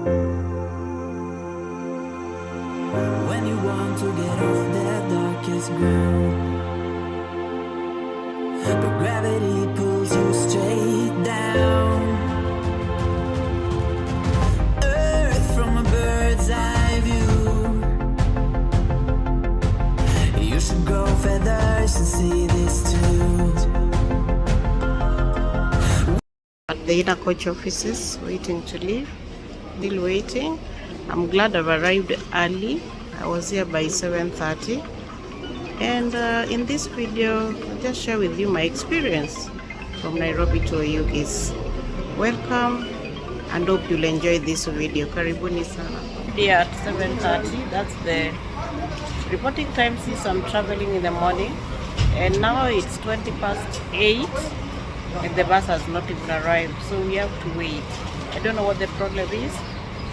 When you want to get off that darkest ground, but gravity pulls you straight down. Earth from a bird's eye view. You should grow feathers and see this too. At the ENA coach offices, waiting to leave. Still waiting. I'm glad I've arrived early. I was here by 7:30, and in this video I'll just share with you my experience from Nairobi to Oyugis. Welcome and hope you'll enjoy this video. Karibuni sana. Here at 7:30, that's the reporting time since I'm traveling in the morning, and now it's 8:20 and the bus has not even arrived, so we have to wait. I don't know what the problem is,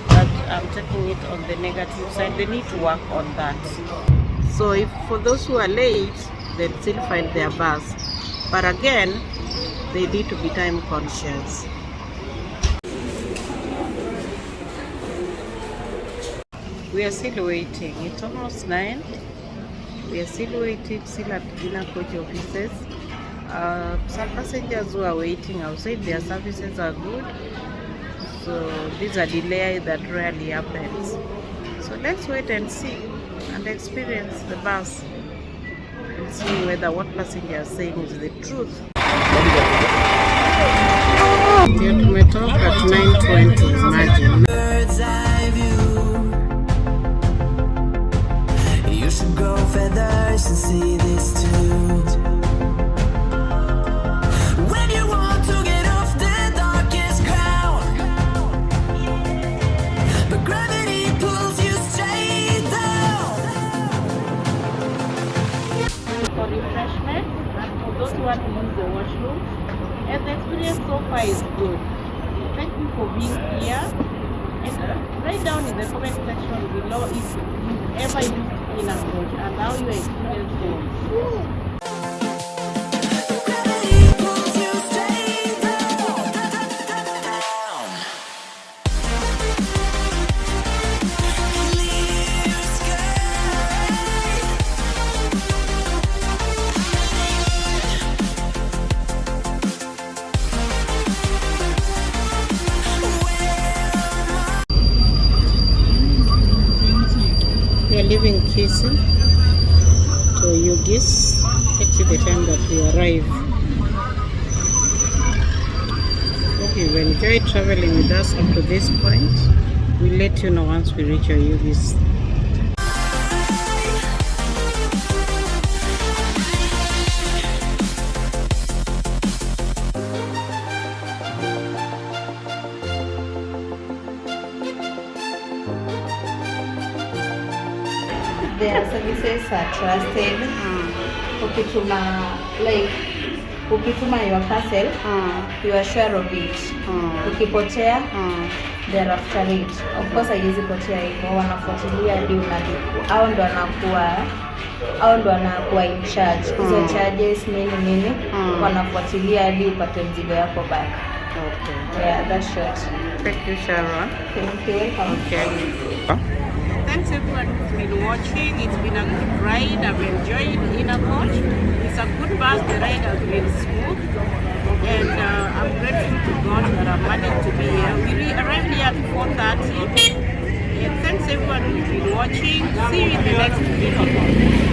but I'm taking it on the negative side. They need to work on that. So if for those who are late, they'll still find their bus, but again they need to be time conscious. We are still waiting. It's almost 9. We are still waiting, still at ENA coach offices. Some passengers who are waiting outside, their services are good. So these are delays that rarely happens. So let's wait and see and experience the bus and see whether what passenger is saying is the truth. Ndio tumetoka at 9:20, imagine. Bird's eye view. You should grow feathers and see this too. When you want to get off the darkest ground, but gravity pulls you straight down. For refreshment and for those who want to use the washroom, and the experience so far is good. Thank you for being here, and write down in the comment section below if you've ever used ENA coach and how your experience was. Gravity pulls you straight down. Clear sky. We are leaving Kisi to Oyugis. Let's see the time that we arrive. Hope you've enjoyed traveling with us up to this point. We'll let you know once we reach Oyugis. Their services are trusted. Ukituma your parcel, you are sure of it. Ukipotea, they're after it. Of course, haiwezi potea hivyo, wanafuatilia hadi unalipo. Hao ndo wanakuwa in charge. Hizo charges nini, wanafuatilia hadi upate mzigo yako back. Okay. Yeah, that's short. Thank you, Sharon. Thank you. Welcome. Okay. Thanks everyone who's been watching. It's been a good ride. I've enjoyed ENA coach. It's a good bus. The ride has been smooth, and I'm grateful to God that I managed to be here. We arrived here at 4:30. And thanks everyone who's been watching. See you in the next video.